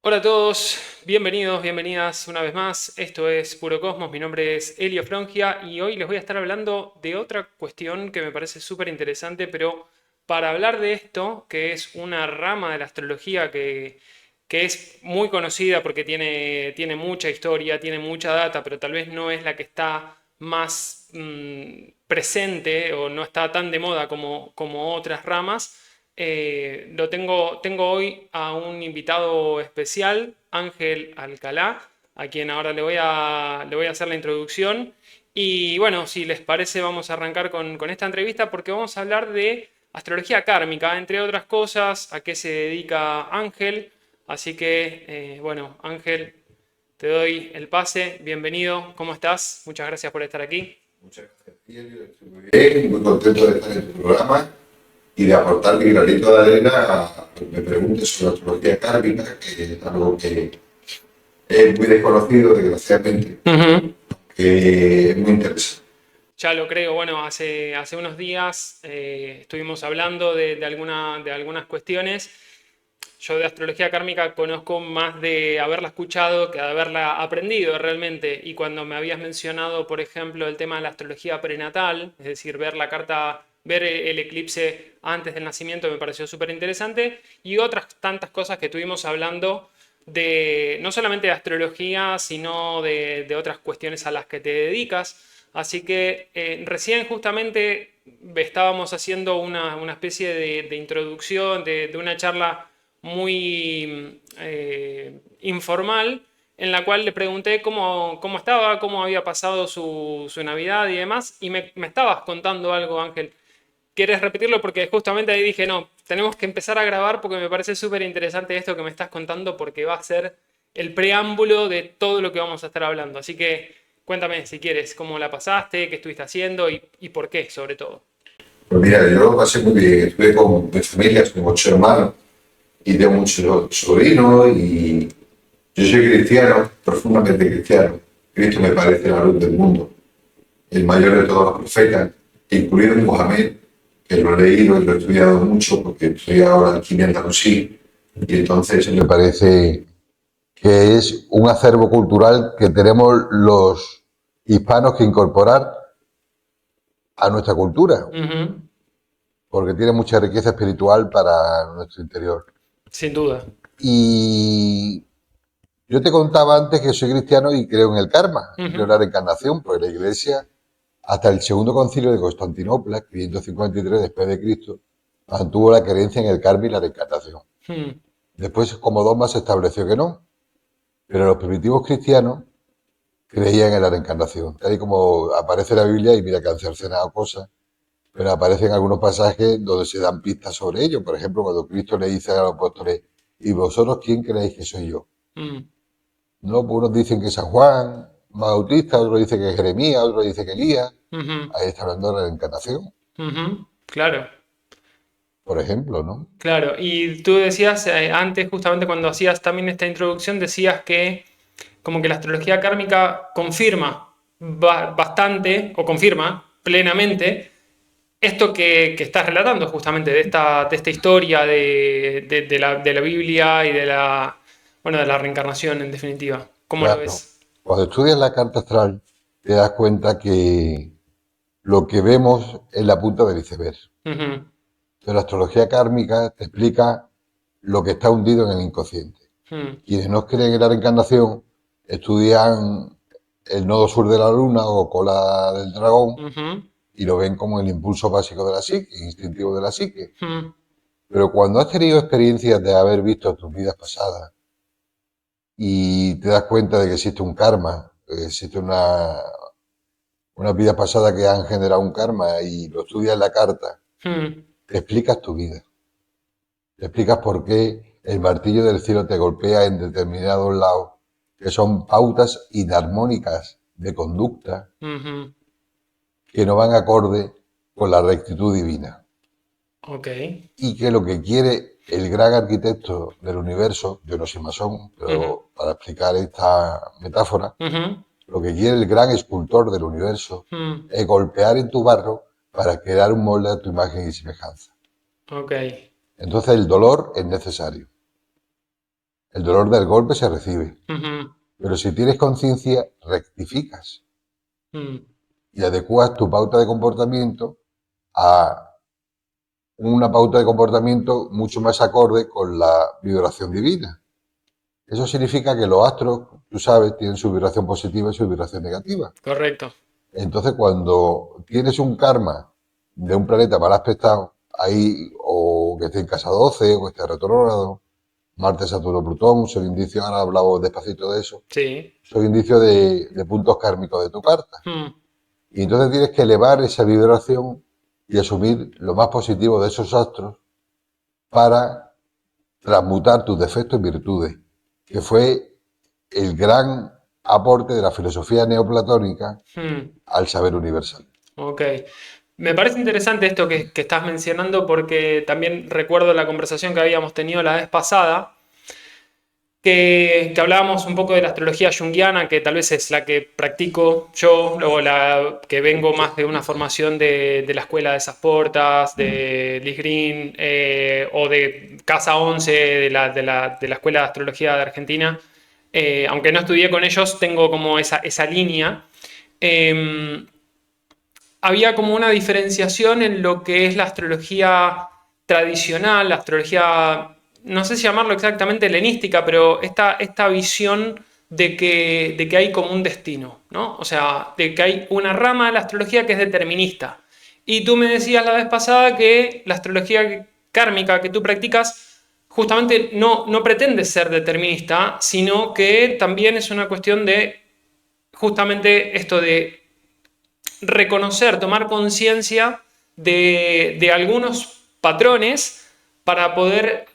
Hola a todos, bienvenidos, bienvenidas una vez más. Esto es Puro Cosmos, mi nombre es Elio Frongia y hoy les voy a estar hablando de otra cuestión que me parece súper interesante, pero para hablar de esto, que es una rama de la astrología que es muy conocida porque tiene mucha historia, tiene mucha data, pero tal vez no es la que está más presente o no está tan de moda como otras ramas. Tengo hoy a un invitado especial, Ángel Alcalá, a quien ahora le voy a hacer la introducción. Y bueno, si les parece, vamos a arrancar con esta entrevista porque vamos a hablar de astrología kármica, entre otras cosas, a qué se dedica Ángel. Así que, bueno, Ángel, te doy el pase. Bienvenido, ¿cómo estás? Muchas gracias por estar aquí. Muchas gracias, Elio. Estoy muy bien, muy contento de estar en tu programa y de aportar mi granito de arena a que me preguntes sobre astrología kármica, que es algo que es muy desconocido, desgraciadamente, Ujú. que es muy interesante. Ya lo creo. Bueno, hace unos días estuvimos hablando de algunas cuestiones. Yo de astrología kármica conozco más de haberla escuchado que de haberla aprendido realmente. Y cuando me habías mencionado, por ejemplo, el tema de la astrología prenatal, es decir, ver la carta, ver el eclipse antes del nacimiento, me pareció súper interesante. Y otras tantas cosas que estuvimos hablando de no solamente de astrología, sino de otras cuestiones a las que te dedicas. Así que recién justamente estábamos haciendo una especie de introducción, de una charla muy informal, en la cual le pregunté cómo estaba, cómo había pasado su Navidad y demás, y me estabas contando algo, Ángel. ¿Quieres repetirlo? Porque justamente ahí dije, no, tenemos que empezar a grabar porque me parece súper interesante esto que me estás contando porque va a ser el preámbulo de todo lo que vamos a estar hablando. Así que cuéntame si quieres, cómo la pasaste, qué estuviste haciendo y por qué, sobre todo. Pues mira, yo lo pasé muy bien, estuve con mi familia, con 8 hermanos y tengo muchos sobrinos y yo soy cristiano, profundamente cristiano. Cristo me parece la luz del mundo, el mayor de todos los profetas, incluido Mohamed, que lo he leído y lo he estudiado mucho porque estoy ahora aquí en Andalucía, y entonces me parece que es un acervo cultural que tenemos los hispanos que incorporar a nuestra cultura, Ujú. porque tiene mucha riqueza espiritual para nuestro interior. Sin duda. Y yo te contaba antes que soy cristiano y creo en el karma, y creo en Ujú. la reencarnación, pues la Iglesia hasta el segundo concilio de Constantinopla, 553 después de Cristo, mantuvo la creencia en el karma y la reencarnación. Mm. Después, como dogma, se estableció que no, pero los primitivos cristianos creían en la reencarnación, tal y como aparece en la Biblia, y mira que han cercenado cosas, pero aparecen algunos pasajes donde se dan pistas sobre ello. Por ejemplo, cuando Cristo le dice a los apóstoles, ¿y vosotros quién creéis que soy yo? Mm. No, pues unos dicen que es San Juan Bautista, otros dicen que es Jeremías, otros dicen que Elías. Ujú. Ahí está hablando de la reencarnación, Ujú. Claro. por ejemplo, ¿no? Claro, y tú decías antes, justamente cuando hacías también esta introducción, decías que como que la astrología kármica confirma bastante, o confirma plenamente, esto que estás relatando justamente de esta historia de la Biblia y bueno, de la reencarnación en definitiva. ¿Cómo lo Claro. ves? Cuando estudias la carta astral, te das cuenta que lo que vemos es la punta del iceberg. Ujú. Pero la astrología kármica te explica lo que está hundido en el inconsciente. Mm. Quienes no creen en la reencarnación estudian el nodo sur de la luna o cola del dragón Ujú. y lo ven como el impulso básico de la psique, instintivo de la psique. Mm. Pero cuando has tenido experiencias de haber visto tus vidas pasadas y te das cuenta de que existe un karma, que existe una vida pasada que han generado un karma y lo estudias en la carta, Mm. te explicas tu vida. Te explicas por qué el martillo del cielo te golpea en determinados lados, que son pautas inarmónicas de conducta Ujú. que no van acorde con la rectitud divina. Ok. Y que lo que quiere el gran arquitecto del universo, yo no soy masón, Ujú. pero para explicar esta metáfora, Ujú. lo que quiere el gran escultor del universo Mm. es golpear en tu barro para crear un molde a tu imagen y semejanza. Ok. Entonces el dolor es necesario. El dolor del golpe se recibe. Ujú, Pero si tienes conciencia, rectificas mm, y adecuas tu pauta de comportamiento a una pauta de comportamiento mucho más acorde con la vibración divina. Eso significa que los astros, tú sabes, tienen su vibración positiva y su vibración negativa. correcto. Entonces, cuando tienes un karma de un planeta mal aspectado, ahí, o que esté en casa 12, o que esté retrógrado, Marte, Saturno, Plutón, son indicios, ahora hablamos despacito de eso, Sí. son indicios de puntos kármicos de tu carta. Mm, Y entonces tienes que elevar esa vibración y asumir lo más positivo de esos astros para transmutar tus defectos en virtudes, que fue el gran aporte de la filosofía neoplatónica mm. al saber universal. Ok. Me parece interesante esto que estás mencionando porque también recuerdo la conversación que habíamos tenido la vez pasada, que hablábamos un poco de la astrología junguiana, que tal vez es la que practico yo, o la que vengo más de una formación de la escuela de Sasportas, de Liz Green, o de Casa 11, de la Escuela de Astrología de Argentina. Aunque no estudié con ellos, tengo como esa línea. Em, Había como una diferenciación en lo que es la astrología tradicional, la astrología, no sé si llamarlo exactamente helenística, pero esta visión de que hay como un destino, ¿no? O sea, de que hay una rama de la astrología que es determinista. Y tú me decías la vez pasada que la astrología kármica que tú practicas justamente no pretende ser determinista, sino que también es una cuestión de justamente esto de reconocer, tomar conciencia de algunos patrones para poder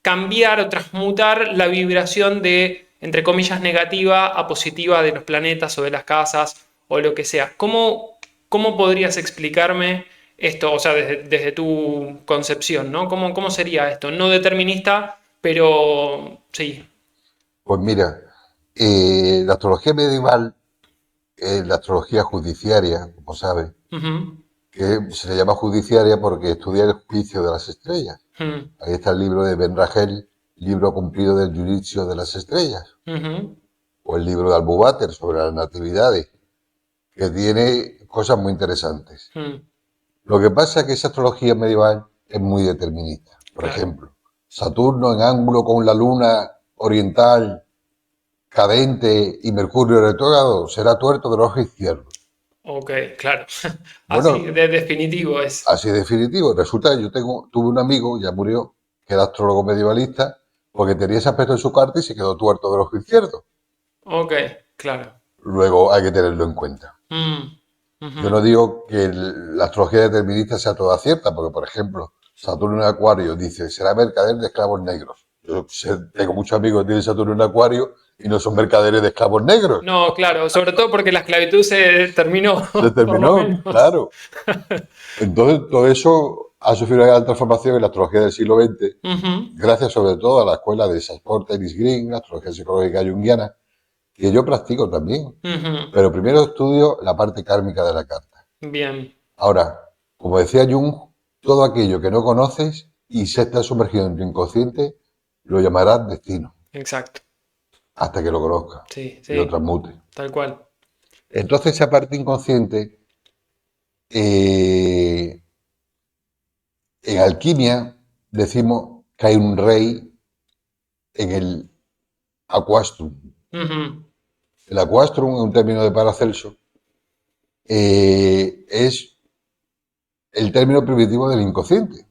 cambiar o transmutar la vibración de, entre comillas, negativa a positiva de los planetas o de las casas o lo que sea. ¿Cómo podrías explicarme esto? O sea, desde tu concepción, ¿no? ¿Cómo sería esto? No determinista, pero sí. Pues mira, la astrología medieval es la astrología judiciaria, como sabes, Ujú, que se le llama judiciaria porque estudia el juicio de las estrellas. ujú, Ahí está el libro de Ben Rachel, libro cumplido del juicio de las estrellas, ujú, o el libro de Albubater sobre las natividades, que tiene cosas muy interesantes. ujú. Lo que pasa es que esa astrología medieval es muy determinista. Por Claro. ejemplo, Saturno en ángulo con la luna oriental cadente y Mercurio retrógrado será tuerto del ojo izquierdo. Ok, claro. Así Bueno, de definitivo es. así definitivo. Resulta que tuve un amigo, ya murió, que era astrólogo medievalista, porque tenía ese aspecto en su carta y se quedó tuerto del ojo izquierdo. Ok, claro. Luego hay que tenerlo en cuenta. Mm, Yo ujú. no digo que la astrología determinista sea toda cierta, porque, por ejemplo, Saturno en Acuario dice, será mercader de esclavos negros. Tengo muchos amigos que tienen Saturno en Acuario y no son mercaderes de esclavos negros. No, claro, sobre todo porque la esclavitud se terminó, Se por lo terminó, menos. claro. Entonces, todo eso ha sufrido una gran transformación en la astrología del siglo XX, Ujú, gracias sobre todo a la escuela de Sasport Ellis Green, la astrología psicológica junguiana, que yo practico también. ujú. Pero primero estudio la parte kármica de la carta. Bien, Ahora, como decía Jung, todo aquello que no conoces y se está sumergido en tu inconsciente, lo llamarás destino, exacto. hasta que lo conozcas Sí, y lo sí, transmute. tal cual. Entonces, esa parte inconsciente, eh, en alquimia decimos que hay un rey en el Aquastrum. Ujú, El Aquastrum es un término de Paracelso, es el término primitivo del inconsciente.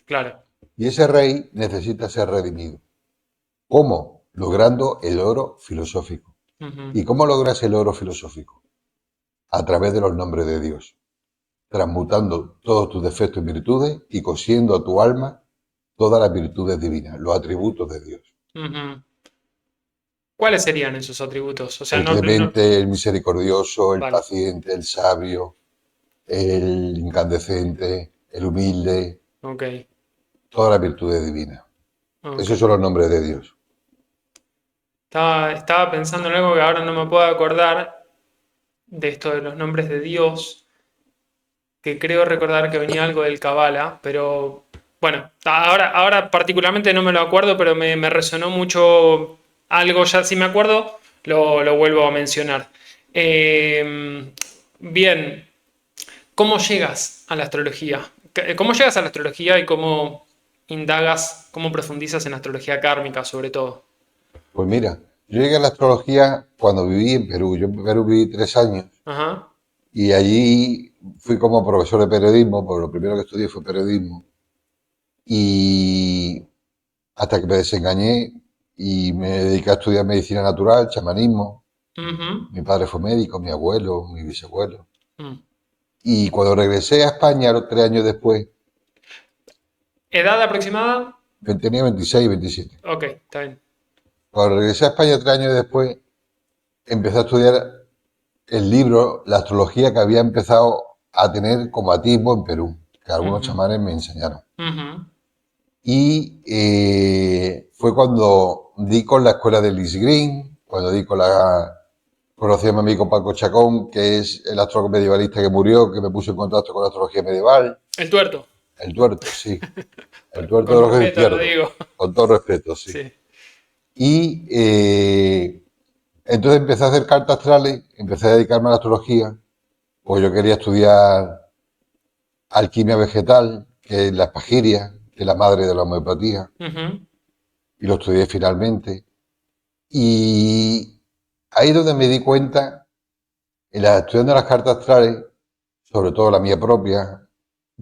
claro. Y ese rey necesita ser redimido. ¿Cómo? Logrando el oro filosófico. Ujú, ¿Y cómo logras el oro filosófico? A través de los nombres de Dios, transmutando todos tus defectos en virtudes y cosiendo a tu alma todas las virtudes divinas, los atributos de Dios. ujú. ¿Cuáles serían esos atributos? O sea, El no, no. clemente, el misericordioso, el Vale, paciente, el sabio, el incandescente, el humilde, ok, todas las virtudes divinas. ok. Esos son los nombres de Dios. Estaba pensando en algo que ahora no me puedo acordar de esto de los nombres de Dios, que creo recordar que venía algo del Kabbalah, pero Bueno, ahora particularmente no me lo acuerdo, pero me resonó mucho algo, ya si me acuerdo, lo vuelvo a mencionar. Eh, bien, ¿cómo llegas a la astrología? ¿Cómo llegas a la astrología y cómo indagas, cómo profundizas en astrología kármica sobre todo? Pues mira, yo llegué a la astrología cuando viví en Perú. Yo en Perú viví 3 años Ajá. y allí fui como profesor de periodismo, porque lo primero que estudié fue periodismo. Y hasta que me desengañé y me dediqué a estudiar medicina natural, chamanismo. Ujú, Mi padre fue médico, mi abuelo, mi bisabuelo. mm. Y cuando regresé a España, los 3 años después, ¿Edad aproximada? tenía 26, 27. Ok, está bien. Cuando regresé a España 3 años después, empecé a estudiar el libro, la astrología que había empezado a tener como atisbo en Perú, que algunos Ujú, chamanes me enseñaron. ujú, Y fue cuando di con la escuela de Lis Green, cuando di con la... Conocí a mi amigo Paco Chacón, que es el astrólogo medievalista que murió, que me puso en contacto con la astrología medieval. el tuerto. El tuerto, sí. El tuerto Con de los ojos respeto lo izquierdos. digo. Con todo respeto, sí. Sí. Y entonces empecé a hacer cartas astrales, empecé a dedicarme a la astrología, pues yo quería estudiar alquimia vegetal, que es la espagiria, que es la madre de la homeopatía, Ujú, y lo estudié finalmente. Y ahí es donde me di cuenta, estudiando las cartas astrales, sobre todo la mía propia,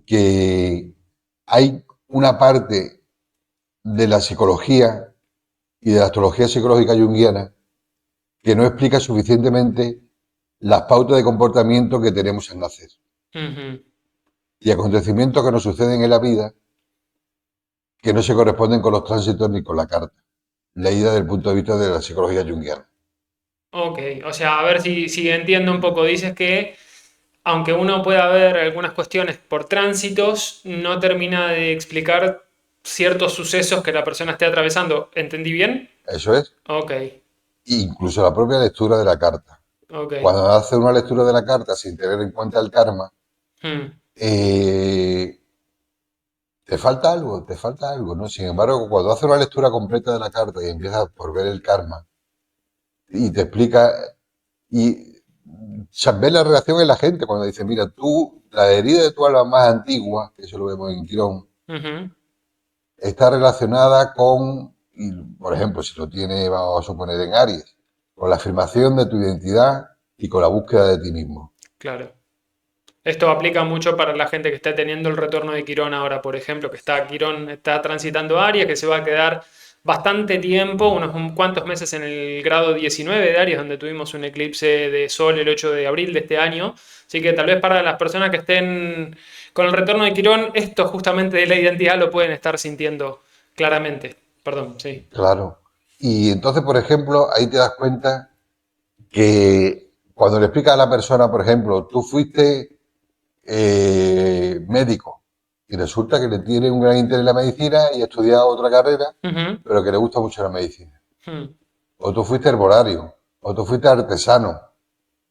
que hay una parte de la psicología y de la astrología psicológica junguiana que no explica suficientemente las pautas de comportamiento que tenemos al nacer ujú. y acontecimientos que nos suceden en la vida que no se corresponden con los tránsitos ni con la carta, leída desde el punto de vista de la psicología junguiana. Ok, o sea, a ver si entiendo un poco. Dices que aunque uno pueda ver algunas cuestiones por tránsitos, no termina de explicar ciertos sucesos que la persona esté atravesando. ¿Entendí bien? Eso es, Ok, incluso la propia lectura de la carta. ok. Cuando haces una lectura de la carta sin tener en cuenta el karma, Hmm, eh, te falta algo, ¿no? Sin embargo, cuando haces una lectura completa de la carta y empiezas por ver el karma y te explica y ves la reacción en la gente cuando dice, mira, tú, la herida de tu alma más antigua, que eso lo vemos en Quirón, ujú, está relacionada con, y, por ejemplo, si lo tiene, vamos a suponer, en Aries, con la afirmación de tu identidad y con la búsqueda de ti mismo. claro. Esto aplica mucho para la gente que está teniendo el retorno de Quirón ahora, por ejemplo, que está Quirón está transitando Aries, que se va a quedar bastante tiempo, unos cuantos meses en el grado 19 de Aries, donde tuvimos un eclipse de Sol el 8 de abril de este año. Así que tal vez para las personas que estén con el retorno de Quirón, esto justamente de la identidad lo pueden estar sintiendo claramente. Perdón, sí. Claro. Y entonces, por ejemplo, ahí te das cuenta que cuando le explicas a la persona, por ejemplo, tú fuiste médico y resulta que le tiene un gran interés en la medicina y ha estudiado otra carrera, Ujú, pero que le gusta mucho la medicina. ujú, O tú fuiste herbolario, o tú fuiste artesano,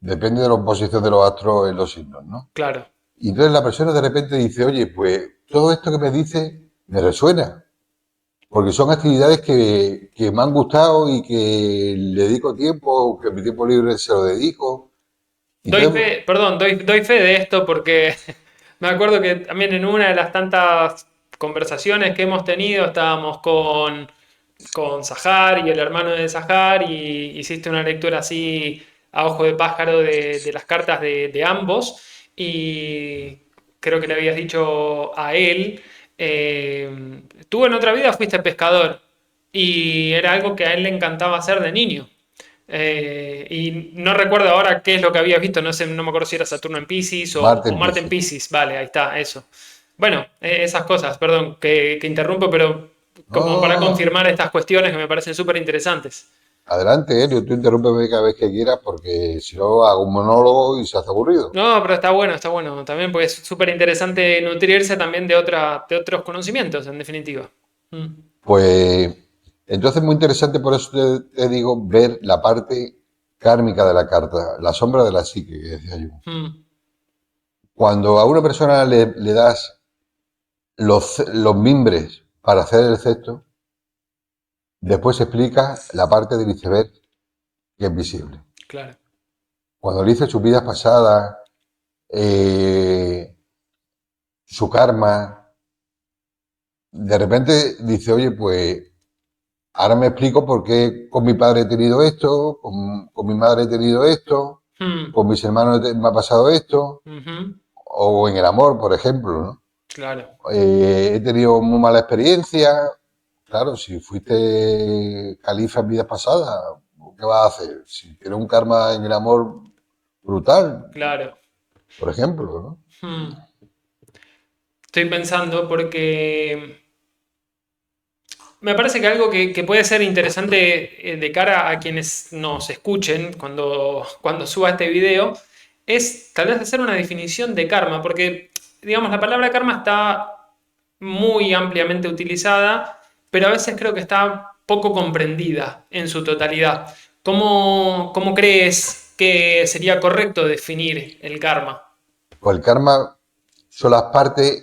depende de la posición de los astros en los signos, ¿no? claro. Y entonces la persona de repente dice, oye, pues todo esto que me dice me resuena, porque son actividades que me han gustado y que le dedico tiempo, que mi tiempo libre se lo dedico. Y Doy entonces, fe, perdón, doy fe de esto porque me acuerdo que también en una de las tantas conversaciones que hemos tenido estábamos con Sahar y el hermano de Sahar y hiciste una lectura así a ojo de pájaro de las cartas de ambos y creo que le habías dicho a él, tú en otra vida fuiste pescador y era algo que a él le encantaba hacer de niño. Y no recuerdo ahora qué es lo que había visto, no sé, no me acuerdo si era Saturno en Pisces Marte o en Marte en Piscis. Pisces, vale, ahí está, eso. Bueno, esas cosas, perdón, que interrumpo, pero No, como no, para no, no. confirmar estas cuestiones que me parecen súper interesantes. Adelante, Elio, tú interrúmpeme cada vez que quieras porque si no hago un monólogo y se hace aburrido. No, pero está bueno también, porque es súper interesante nutrirse también de otros conocimientos, en definitiva. Mm, Pues entonces muy interesante, por eso te digo, ver la parte kármica de la carta, la sombra de la psique, que decía yo. mm, Cuando a una persona le das los mimbres para hacer el cesto, después se explica la parte del iceberg que es visible. Claro. Cuando le dice sus vidas pasadas, su karma, de repente dice, oye, pues ahora me explico por qué con mi padre he tenido esto, con mi madre he tenido esto, Hmm. con mis hermanos me ha pasado esto, Ujú. o en el amor, por ejemplo, ¿no? Claro. He tenido muy mala experiencia. Claro, si fuiste califa en vidas pasadas, ¿qué vas a hacer? Si tienes un karma en el amor brutal, Claro. por ejemplo, ¿no? Hmm. Estoy pensando porque me parece que algo que puede ser interesante de cara a quienes nos escuchen cuando suba este video es tal vez hacer una definición de karma, porque digamos la palabra karma está muy ampliamente utilizada, pero a veces creo que está poco comprendida en su totalidad. ¿Cómo crees que sería correcto definir el karma? Pues el karma son las partes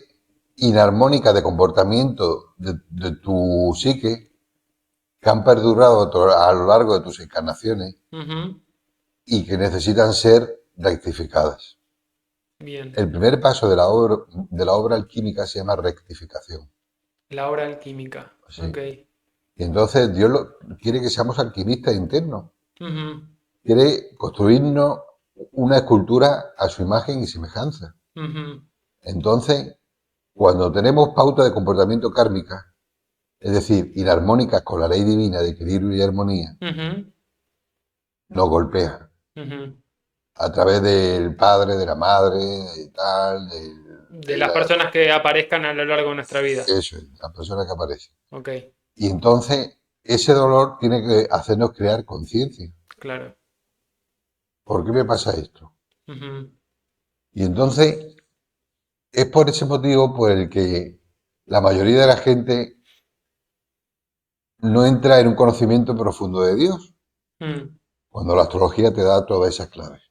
inarmónicas de comportamiento de tu psique que han perdurado a lo largo de tus encarnaciones Ujú. y que necesitan ser rectificadas. Bien, El primer paso de la obra alquímica se llama rectificación. la obra alquímica. ¿Sí? Ok. Y entonces Dios quiere que seamos alquimistas internos. Ujú. Quiere construirnos una escultura a su imagen y semejanza. Ujú. Entonces, cuando tenemos pauta de comportamiento kármica, es decir, inarmónicas con la ley divina de equilibrio y armonía, Ujú. nos golpea Ujú. a través del padre, de la madre, de tal, De las personas que aparezcan a lo largo de nuestra vida. eso es, la persona que aparece. Ok, Y entonces, ese dolor tiene que hacernos crear conciencia. claro. ¿Por qué me pasa esto? Ujú. Y entonces, es por ese motivo por el que la mayoría de la gente no entra en un conocimiento profundo de Dios, Mm. cuando la astrología te da todas esas claves.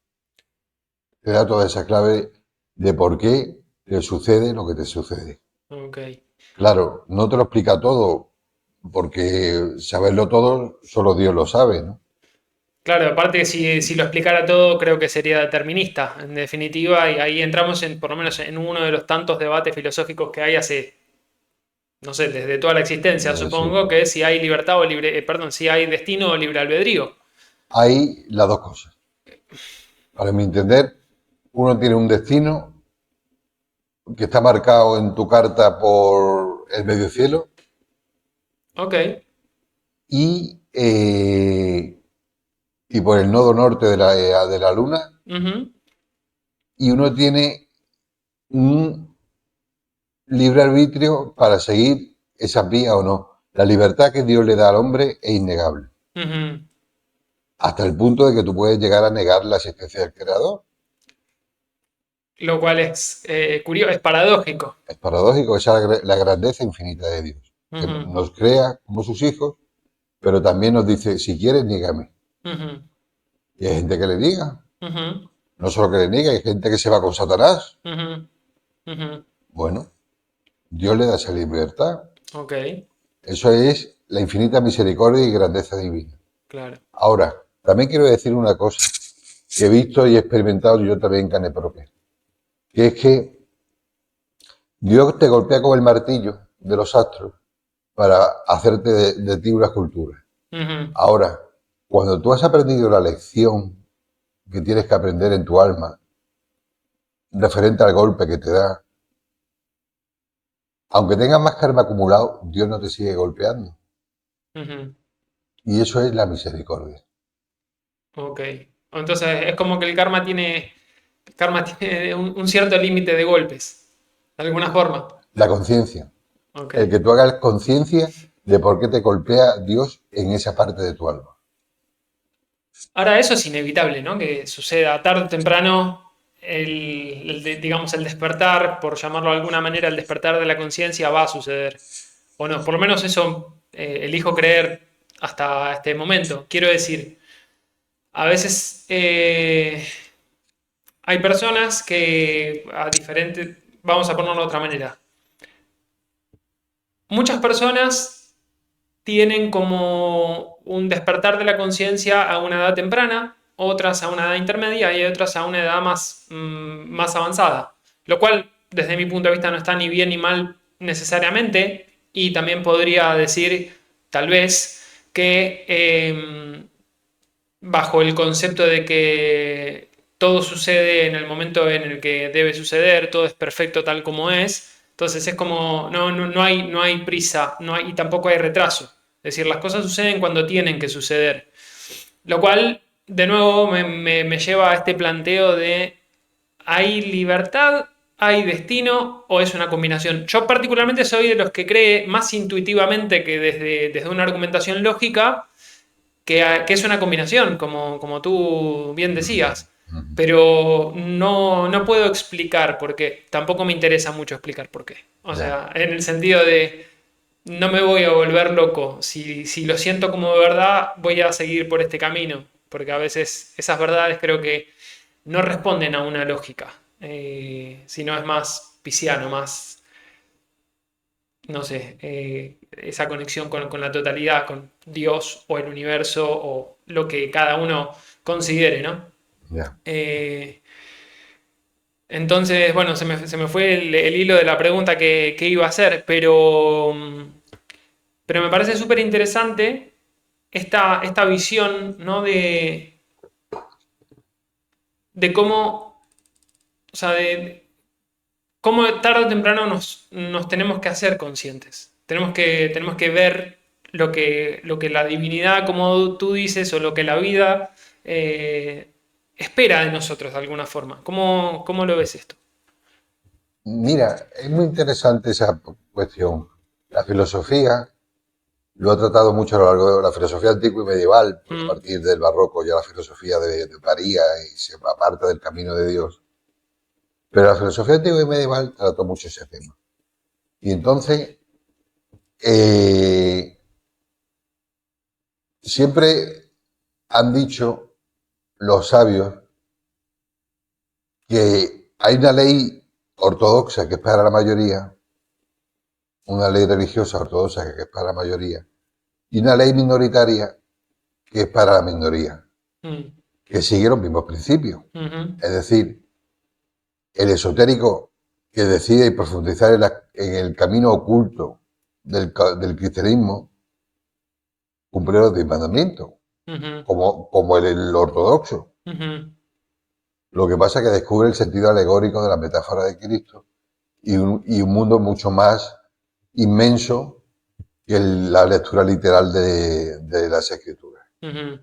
Te da toda esa clave de por qué te sucede lo que te sucede. Ok. Claro, no te lo explica todo, porque saberlo todo solo Dios lo sabe, ¿no? Claro, aparte que si lo explicara todo, creo que sería determinista, en definitiva, y ahí entramos por lo menos en uno de los tantos debates filosóficos que hay hace, no sé, desde toda la existencia, Sí. supongo, que es si hay libertad o libre, perdón, si hay destino o libre albedrío. Hay las dos cosas. Para mi entender, uno tiene un destino que está marcado en tu carta por el medio cielo Ok. y por el nodo norte de la luna, Ujú. y uno tiene un libre arbitrio para seguir esas vías o no. La libertad que Dios le da al hombre es innegable, Ujú. hasta el punto de que tú puedes llegar a negar la existencia del Creador. Lo cual es curioso, es paradójico. Es paradójico, esa es la grandeza infinita de Dios, que Ujú. nos crea como sus hijos, pero también nos dice, si quieres, niégame. Ujú. Y hay gente que le niega, Ujú. no solo que le niega, hay gente que se va con Satanás. Ujú. Ujú. Bueno, Dios le da esa libertad. Ok, Eso es la infinita misericordia y grandeza divina. claro. Ahora, también quiero decir una cosa que he visto y he experimentado yo también en carne propia, que es que Dios te golpea con el martillo de los astros para hacerte de ti una escultura. Ujú. Ahora, cuando tú has aprendido la lección que tienes que aprender en tu alma, referente al golpe que te da, aunque tengas más karma acumulado, Dios no te sigue golpeando. Ujú. Y eso es la misericordia. Ok. Entonces es como que karma tiene un cierto límite de golpes, de alguna forma. La conciencia. Ok. El que tú hagas conciencia de por qué te golpea Dios en esa parte de tu alma. Ahora eso es inevitable, ¿no? Que suceda tarde o temprano, digamos, el despertar, por llamarlo de alguna manera, el despertar de la conciencia va a suceder. O no, por lo menos eso elijo creer hasta este momento. Quiero decir, a veces hay personas que a diferentes, vamos a ponerlo de otra manera. muchas personas tienen como un despertar de la conciencia a una edad temprana, otras a una edad intermedia y otras a una edad más avanzada. Lo cual, desde mi punto de vista, no está ni bien ni mal necesariamente. Y también podría decir, tal vez, que bajo el concepto de que todo sucede en el momento en el que debe suceder, todo es perfecto tal como es. Entonces es como, no hay prisa, y tampoco hay retraso. Es decir, las cosas suceden cuando tienen que suceder. Lo cual, de nuevo, me lleva a este planteo de, ¿hay libertad, hay destino o es una combinación? Yo particularmente soy de los que cree más intuitivamente que desde una argumentación lógica que es una combinación, como tú bien decías. Pero no puedo explicar por qué. Tampoco me interesa mucho explicar por qué. O Ya, sea, en el sentido de no me voy a volver loco. Si lo siento como verdad, voy a seguir por este camino. Porque a veces esas verdades creo que no responden a una lógica. Sino es más pisciano, más, no sé, esa conexión con la totalidad, con Dios o el universo o lo que cada uno considere, ¿no? ya. Eh, entonces, bueno, se me fue el hilo de la pregunta que iba a hacer, pero me parece súper interesante esta visión, ¿no? De cómo, o sea, de cómo tarde o temprano nos tenemos que hacer conscientes. Tenemos que ver lo que la divinidad, como tú dices, o lo que la vida espera de nosotros de alguna forma. ¿Cómo lo ves esto? Mira, es muy interesante esa cuestión. La filosofía lo ha tratado mucho a lo largo de la filosofía antigua y medieval, pues a Mm, partir del barroco ya la filosofía de varía y se aparta del camino de Dios. Pero la filosofía antigua y medieval trató mucho ese tema. Y entonces, eh, siempre han dicho los sabios que hay una ley ortodoxa que es para la mayoría, una ley religiosa ortodoxa que es para la mayoría, y una ley minoritaria que es para la minoría, mm, que sigue los mismos principios. ujú, Es decir, el esotérico que decide profundizar en el camino oculto del cristianismo cumple los 10 mandamientos, ujú, como el ortodoxo. ujú, Lo que pasa es que descubre el sentido alegórico de la metáfora de Cristo y un mundo mucho más inmenso que la lectura literal de las escrituras. ujú,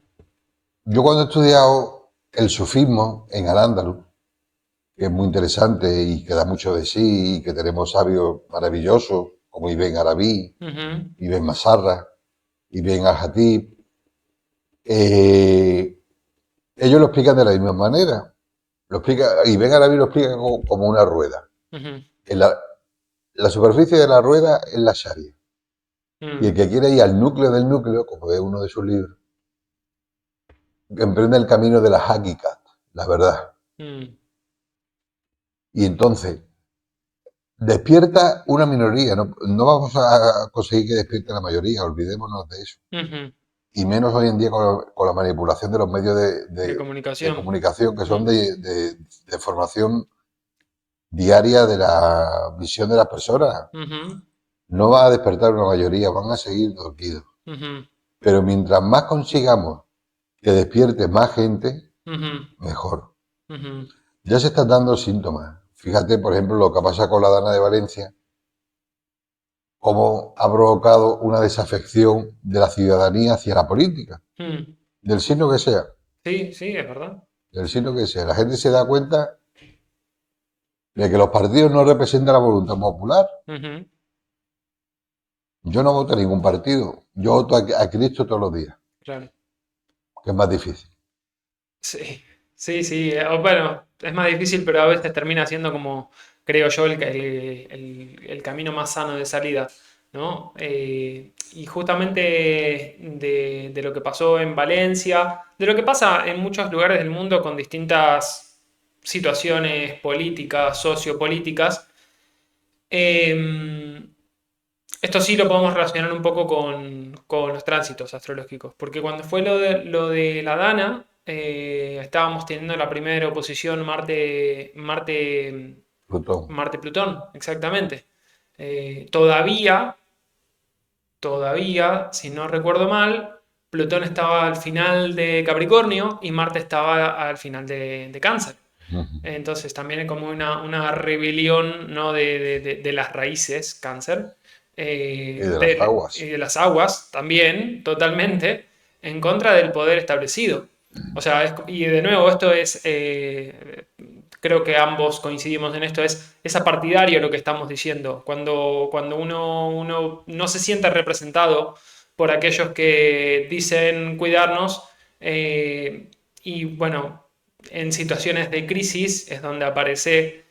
Yo cuando he estudiado el sufismo en Al-Ándalus, que es muy interesante y que da mucho de sí, y que tenemos sabios maravillosos como Ibn Arabi, ujú, Ibn Masarra, Ibn al-Hatib, eh, ellos lo explican de la misma manera. Ibn Arabi lo explica como una rueda. ujú, En la superficie de la rueda es la Sharia. Y el mm, que quiere ir al núcleo del núcleo, como es uno de sus libros, emprende el camino de la Hakikat, la verdad. mm, Y entonces, despierta una minoría, no vamos a conseguir que despierte la mayoría, olvidémonos de eso. ujú. Y menos hoy en día con la manipulación de los medios De de comunicación. comunicación, que son Mm, de formación diaria de la visión de las personas. ujú, No va a despertar una mayoría, van a seguir dormidos. ujú, Pero mientras más consigamos que despierte más gente, ujú, mejor. ujú, Ya se están dando síntomas. Fíjate, por ejemplo, lo que pasa con la Dana de Valencia, cómo ha provocado una desafección de la ciudadanía hacia la política, mm. del signo que sea, Sí, sí, es verdad. del signo que sea. La gente se da cuenta de que los partidos no representan la voluntad popular. Ujú, Yo no voto a ningún partido, yo voto a Cristo todos los días, claro. que es más difícil. Sí, sí, sí. O bueno, es más difícil, pero a veces termina siendo como, creo yo, el camino más sano de salida, ¿no? Y justamente de lo que pasó en Valencia, de lo que pasa en muchos lugares del mundo con distintas situaciones políticas, sociopolíticas, eh, esto sí lo podemos relacionar un poco con los tránsitos astrológicos, porque cuando fue lo de la Dana, estábamos teniendo la primera oposición Plutón. Marte-Plutón, exactamente. Todavía, si no recuerdo mal, Plutón estaba al final de Capricornio y Marte estaba al final de Cáncer. Ujú. Entonces también es como una rebelión, ¿no? de las raíces, Cáncer, Y de las y aguas. de las aguas también, totalmente, en contra del poder establecido. O sea, y de nuevo, esto es, creo que ambos coincidimos en esto, es apartidario lo que estamos diciendo. Cuando uno no se siente representado por aquellos que dicen cuidarnos, y bueno, en situaciones de crisis es donde aparece,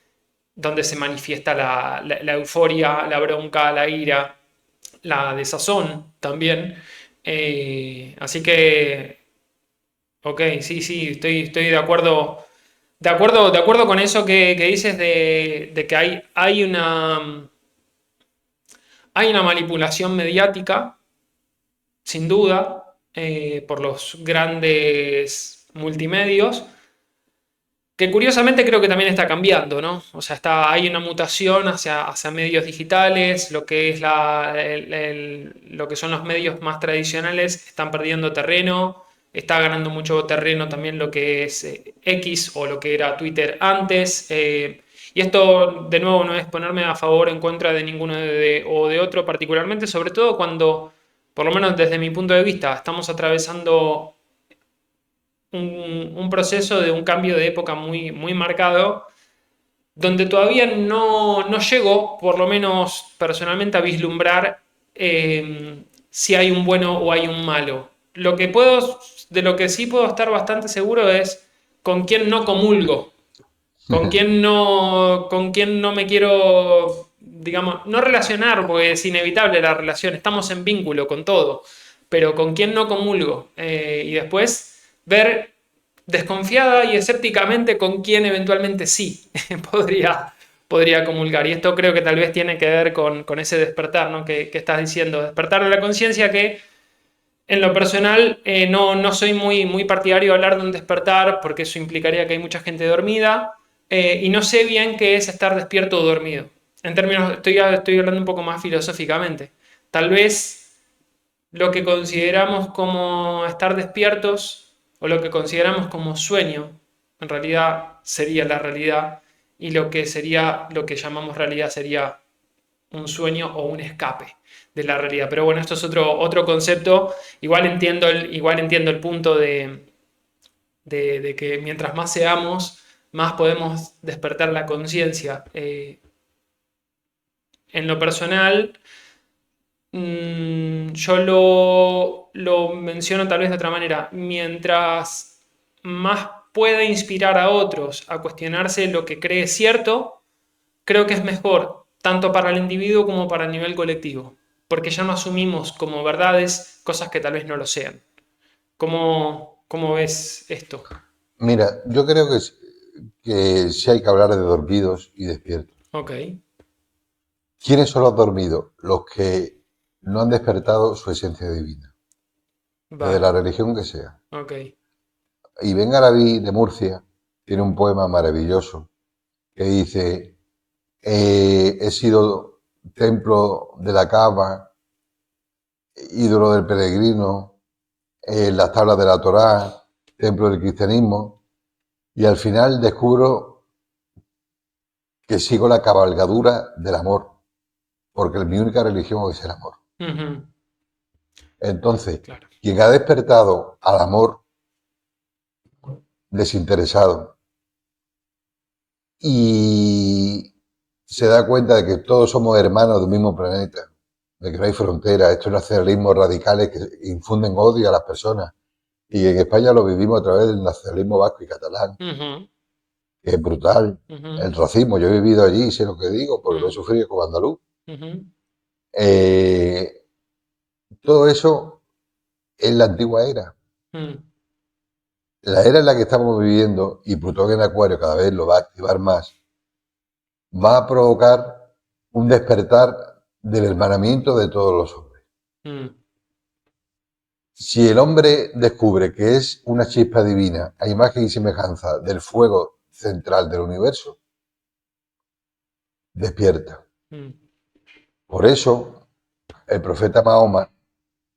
donde se manifiesta la euforia, la bronca, la ira, la desazón también. Así que, ok, sí, sí, estoy de acuerdo con eso que dices de que hay una manipulación mediática, sin duda, por los grandes multimedios, que curiosamente creo que también está cambiando, ¿no? O sea, hay una mutación hacia medios digitales, lo que es lo que son los medios más tradicionales están perdiendo terreno, está ganando mucho terreno también lo que es X o lo que era Twitter antes. Y esto, de nuevo, no es ponerme a favor o en contra de ninguno o de otro particularmente, sobre todo cuando, por lo menos desde mi punto de vista, estamos atravesando un proceso de un cambio de época muy, muy marcado, donde todavía no llego, por lo menos personalmente, a vislumbrar si hay un bueno o hay un malo. De lo que sí puedo estar bastante seguro es con quién no comulgo, con quién no me quiero, digamos, no relacionar, porque es inevitable la relación, estamos en vínculo con todo, pero con quién no comulgo. Y después ver desconfiada y escépticamente con quién eventualmente sí podría comulgar. Y esto creo que tal vez tiene que ver con ese despertar, ¿no? que estás diciendo, despertar de la conciencia que en lo personal, no soy muy, muy partidario de hablar de un despertar porque eso implicaría que hay mucha gente dormida, y no sé bien qué es estar despierto o dormido. En términos, estoy hablando un poco más filosóficamente. Tal vez lo que consideramos como estar despiertos o lo que consideramos como sueño, en realidad sería la realidad, y lo que llamamos realidad sería un sueño o un escape de la realidad. Pero bueno, esto es otro concepto. Igual entiendo el punto de que mientras más seamos, más podemos despertar la conciencia. En lo personal, yo lo menciono tal vez de otra manera. Mientras más pueda inspirar a otros a cuestionarse lo que cree cierto, creo que es mejor, tanto para el individuo como para el nivel colectivo, porque ya no asumimos como verdades cosas que tal vez no lo sean. ¿Cómo ves esto? Mira, yo creo que sí hay que hablar de dormidos y despiertos. Ok, ¿Quiénes son los dormidos? Los que no han despertado su esencia divina, desde la vale, religión que sea. ok. Y Ben Garaví de Murcia tiene un poema maravilloso que dice, he sido templo de la cama, ídolo del peregrino, las tablas de la Torá, templo del cristianismo, y al final descubro que sigo la cabalgadura del amor, porque mi única religión es el amor. Ujú, Entonces, claro. quien ha despertado al amor desinteresado y se da cuenta de que todos somos hermanos del mismo planeta, de que no hay fronteras, estos nacionalismos radicales que infunden odio a las personas. Y en España lo vivimos a través del nacionalismo vasco y catalán, Ujú, que es brutal. ujú, El racismo, yo he vivido allí y sé lo que digo, porque lo he ujú, sufrido como andaluz. ujú, Eh, todo eso es la antigua era. ujú, La era en la que estamos viviendo, y Plutón en Acuario cada vez lo va a activar más, va a provocar un despertar del hermanamiento de todos los hombres. mm, Si el hombre descubre que es una chispa divina a imagen y semejanza del fuego central del universo, despierta. mm, Por eso, el profeta Mahoma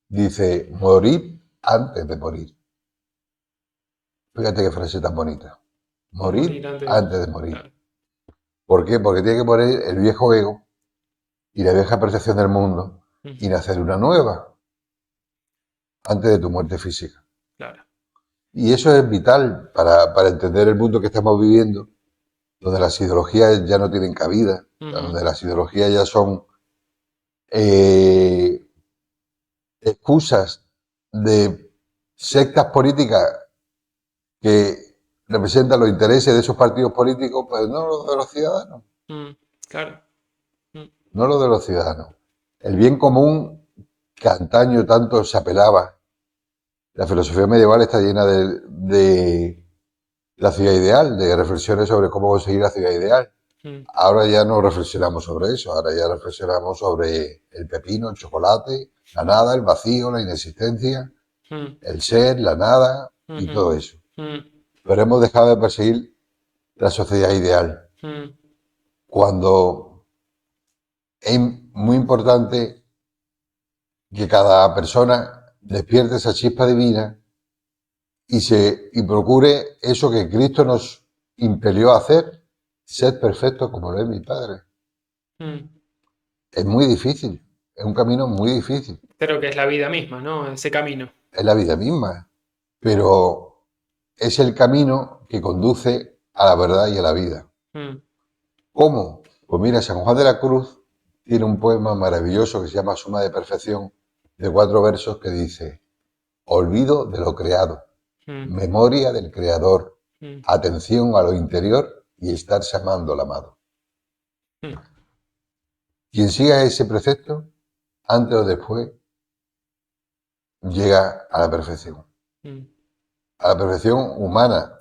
dice, morir antes de morir. Fíjate qué frase tan bonita. morir Morir antes de antes morir. de morir. Claro. ¿Por qué? Porque tiene que morir el viejo ego y la vieja percepción del mundo y Ujú, nacer una nueva antes de tu muerte física. claro. Y eso es vital para entender el mundo que estamos viviendo, donde las ideologías ya no tienen cabida, Ujú, donde las ideologías ya son eh, excusas de sectas políticas que representan los intereses de esos partidos políticos, pues no los de los ciudadanos, mm, claro. Mm, no los de los ciudadanos. El bien común que antaño tanto se apelaba, la filosofía medieval está llena de la ciudad ideal, de reflexiones sobre cómo conseguir la ciudad ideal. mm, Ahora ya no reflexionamos sobre eso, ahora ya reflexionamos sobre el pepino, el chocolate, la nada, el vacío, la inexistencia, mm, el ser, la nada y ujú, todo eso. mm, Pero hemos dejado de perseguir la sociedad ideal, mm, cuando es muy importante que cada persona despierte esa chispa divina y procure eso que Cristo nos impelió a hacer, ser perfecto como lo es mi Padre. mm. Es muy difícil, es un camino muy difícil, Creo que es la vida misma, ¿no? Ese camino. es la vida misma, pero es el camino que conduce a la verdad y a la vida. Mm, ¿Cómo? Pues mira, San Juan de la Cruz tiene un poema maravilloso que se llama Suma de Perfección, de 4 versos, que dice, olvido de lo creado, mm, memoria del Creador, mm, atención a lo interior y estarse amando al amado. mm, Quien siga ese precepto, antes o después, llega mm. a la perfección humana.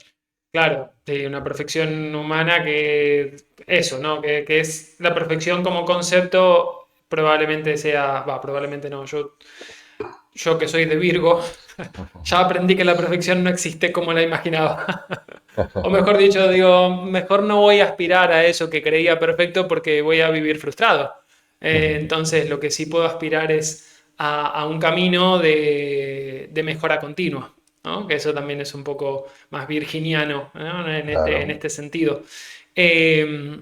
Claro, sí, una perfección humana que eso, ¿no? Que es la perfección como concepto, probablemente sea, va, probablemente no, yo que soy de Virgo, ya aprendí que la perfección no existe como la imaginaba. O mejor dicho, digo, mejor no voy a aspirar a eso que creía perfecto porque voy a vivir frustrado. Entonces, lo que sí puedo aspirar es a un camino de mejora continua, ¿no? Que eso también es un poco más virginiano, ¿no? En Claro. este sentido. Eh,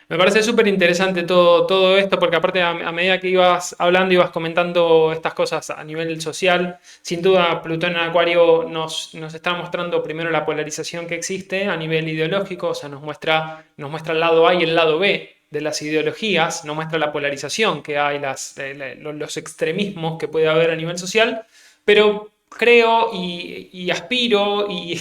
Me parece súper interesante todo esto, porque aparte a medida que ibas hablando, ibas comentando estas cosas a nivel social, sin duda Plutón en Acuario nos está mostrando primero la polarización que existe a nivel ideológico, o sea, nos muestra el lado A y el lado B de las ideologías, nos muestra la polarización que hay, los extremismos que puede haber a nivel social, pero creo y aspiro y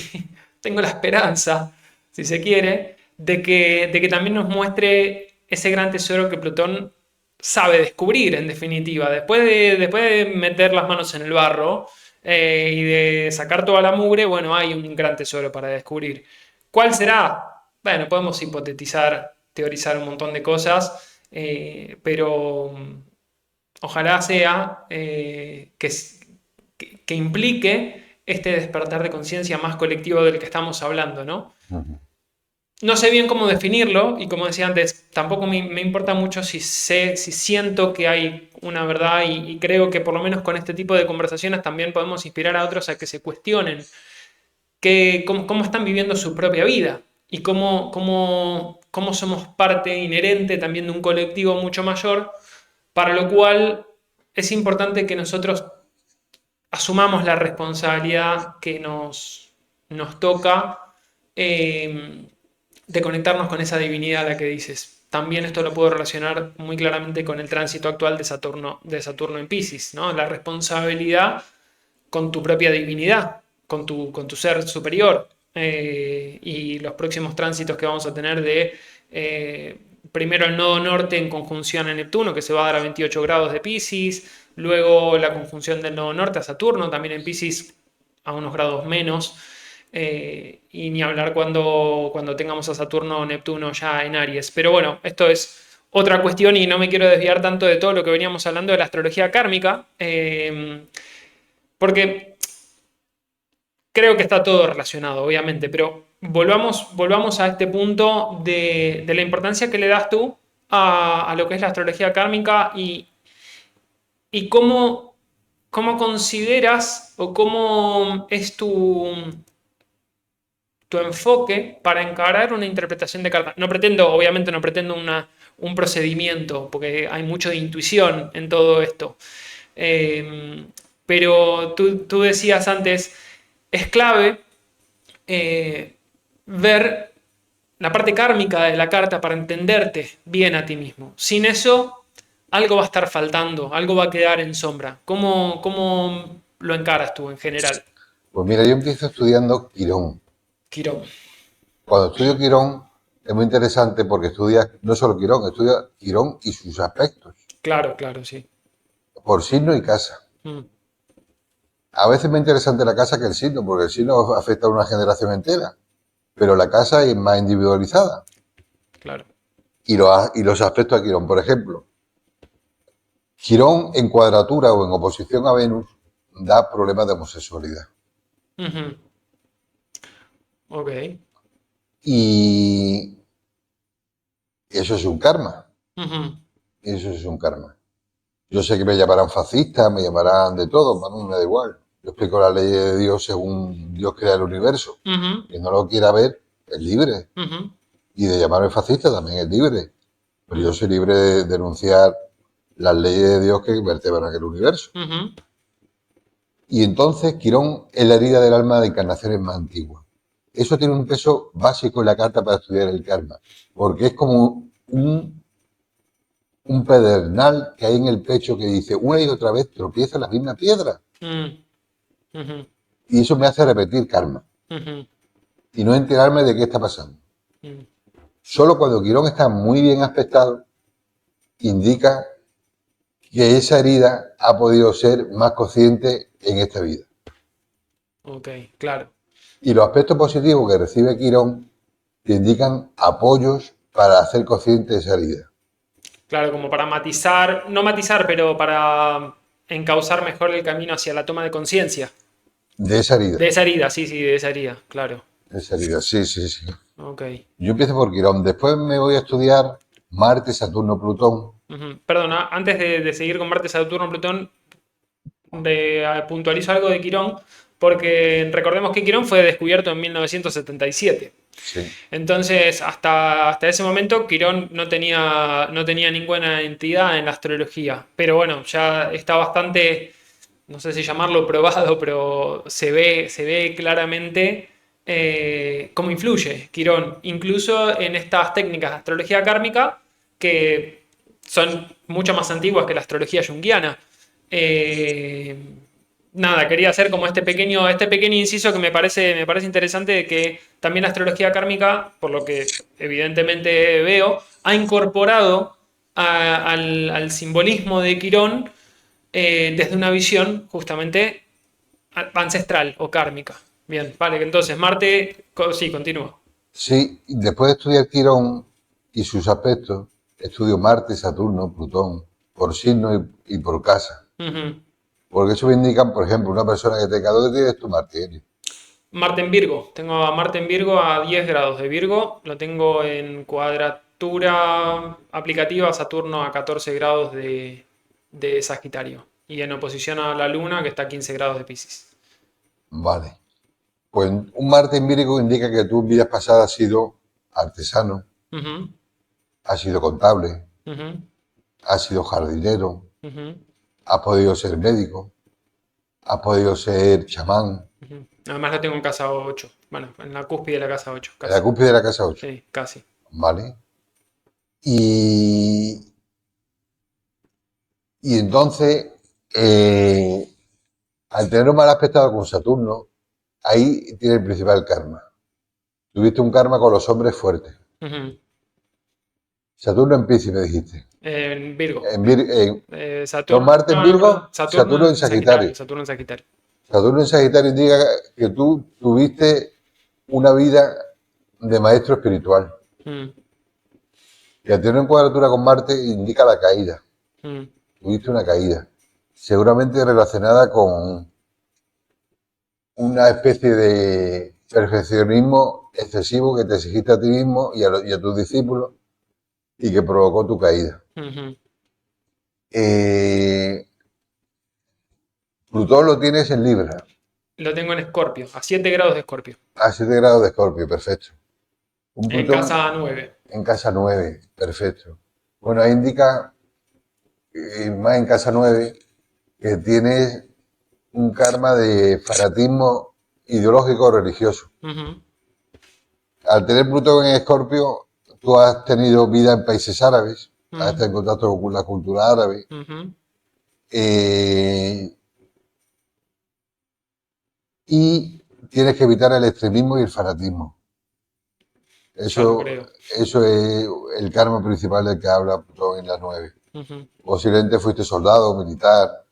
tengo la esperanza, si se quiere, de que también nos muestre ese gran tesoro que Plutón sabe descubrir, en definitiva. Después de meter las manos en el barro y de sacar toda la mugre, bueno, hay un gran tesoro para descubrir. ¿Cuál será? Bueno, podemos hipotetizar, teorizar un montón de cosas, pero ojalá sea que implique este despertar de conciencia más colectivo del que estamos hablando, ¿no? No sé bien cómo definirlo y como decía antes, tampoco me importa mucho si siento que hay una verdad y creo que por lo menos con este tipo de conversaciones también podemos inspirar a otros a que se cuestionen cómo están viviendo su propia vida y cómo somos parte inherente también de un colectivo mucho mayor, para lo cual es importante que nosotros asumamos la responsabilidad que nos toca de conectarnos con esa divinidad a la que dices. También esto lo puedo relacionar muy claramente con el tránsito actual de Saturno en Piscis, ¿no? La responsabilidad con tu propia divinidad, con tu ser superior. Y los próximos tránsitos que vamos a tener primero el nodo norte en conjunción a Neptuno, que se va a dar a 28 grados de Piscis, luego la conjunción del nodo norte a Saturno, también en Piscis a unos grados menos, y ni hablar cuando tengamos a Saturno o Neptuno ya en Aries. Pero bueno, esto es otra cuestión, y no me quiero desviar tanto de todo lo que veníamos hablando de la astrología kármica, porque creo que está todo relacionado, obviamente, pero volvamos a este punto de la importancia que le das tú a lo que es la astrología kármica y cómo consideras o cómo es tu enfoque para encarar una interpretación de cartas. No pretendo, obviamente no pretendo un procedimiento, porque hay mucho de intuición en todo esto. Eh, pero tú decías antes, es clave ver la parte kármica de la carta para entenderte bien a ti mismo. Sin eso, algo va a estar faltando, algo va a quedar en sombra. ¿Cómo lo encaras tú en general, Pues mira, yo empiezo estudiando Quirón. Quirón? Cuando estudio Quirón es muy interesante porque estudia no solo Quirón, estudia Quirón y sus aspectos, Claro, claro, sí. por signo y casa. Mm, A veces es más interesante la casa que el signo, porque el signo afecta a una generación entera, pero la casa es más individualizada. claro. Y los aspectos a Quirón, por ejemplo, Quirón en cuadratura o en oposición a Venus da problemas de homosexualidad. Ujú. Ok. Y eso es un karma. Ujú. Eso es un karma. Yo sé que me llamarán fascista, me llamarán de todo, a mí me da igual. Yo explico la ley de Dios según Dios crea el universo. Ujú. Quien no lo quiera ver es libre. Ujú. Y de llamarme fascista también es libre. Pero yo Ujú. soy libre de denunciar las leyes de Dios que vertebran el universo. Ujú. Y entonces Quirón es la herida del alma de encarnaciones más antiguas. Eso tiene un peso básico en la carta para estudiar el karma, porque es como un pedernal que hay en el pecho que dice una y otra vez tropieza la misma piedra. Mm. Ujú. Y eso me hace repetir karma Ujú. y no enterarme de qué está pasando. Mm. Solo cuando Quirón está muy bien aspectado, indica que esa herida ha podido ser más consciente en esta vida. Ok, claro. Y los aspectos positivos que recibe Quirón te indican apoyos para hacer consciente esa herida. Claro, como para matizar, no matizar, pero para encauzar mejor el camino hacia la toma de conciencia. De esa De herida. esa herida, sí, sí, de esa herida, claro. De esa herida, sí, sí, sí. Ok. Yo empiezo por Quirón. Después me voy a estudiar Marte, Saturno, Plutón. Ujú. Perdona, antes de seguir con Marte, Saturno, Plutón, puntualizo algo de Quirón, porque recordemos que Quirón fue descubierto en 1977. Sí. Entonces, hasta ese momento, Quirón no tenía ninguna entidad en la astrología. Pero bueno, ya está bastante, no sé si llamarlo probado, pero se ve claramente cómo influye Quirón, incluso en estas técnicas de astrología kármica que son mucho más antiguas que la astrología junguiana. Eh, Nada, quería hacer como este pequeño inciso que me parece interesante de que también la astrología kármica, por lo que evidentemente veo, ha incorporado al simbolismo de Quirón desde una visión justamente ancestral o kármica. Bien, vale, entonces Marte, sí, continúa. Sí, después de estudiar Quirón y sus aspectos, estudio Marte, Saturno, Plutón, por signo y por casa. Ujú. Porque eso me indican, por ejemplo, una persona que tenga, ¿dónde tienes tu Marte, Eri? Marte en Virgo. Tengo a Marte en Virgo a 10 grados de Virgo. Lo tengo en cuadratura aplicativa Saturno a 14 grados de Sagitario. Y en oposición a la Luna que está a 15 grados de Piscis. Vale. Pues un Marte en Virgo indica que tú en vidas pasadas has sido artesano, Ujú. has sido contable, Ujú. has sido jardinero, Ujú. has podido ser médico, has podido ser chamán, Ujú. Además lo tengo en casa 8. Bueno, en la cúspide de la casa 8, en la casi. cúspide de la casa 8. Sí, casi. ¿Vale? Y, y entonces, eh, al tener un mal aspectado con Saturno, ahí tiene el principal karma. Tuviste un karma con los hombres fuertes. Ujú. Saturno en Piscis, me dijiste. En Virgo. No, Saturno. Marte en No, no, perdón. Virgo, Saturno Saturno en en Sagitario. Sagitario. Saturno en Sagitario. Saturno en Sagitario indica que tú tuviste una vida de maestro espiritual. Mm. Que al tener en cuadratura con Marte indica la caída. Mm, Tuviste una caída. Seguramente relacionada con una especie de perfeccionismo excesivo que te exigiste a ti mismo y a tus discípulos y que provocó tu caída. ujú. Eh, Plutón lo tienes en Libra, Lo tengo en Escorpio, a 7 grados de Escorpio, a 7 grados de Escorpio, perfecto. Un en Plutón casa 9. en casa 9, perfecto. Bueno, ahí indica, más en casa 9, que tienes un karma de fanatismo ideológico o religioso. Ujú, Al tener Plutón en Escorpio, tú has tenido vida en países árabes, has mm, estado en contacto con la cultura árabe, ujú. eh, y tienes que evitar el extremismo y el fanatismo. Ya lo Eso, creo. eso es el karma principal del que habla Plutón en la 9. Ujú, Posiblemente fuiste soldado, militar,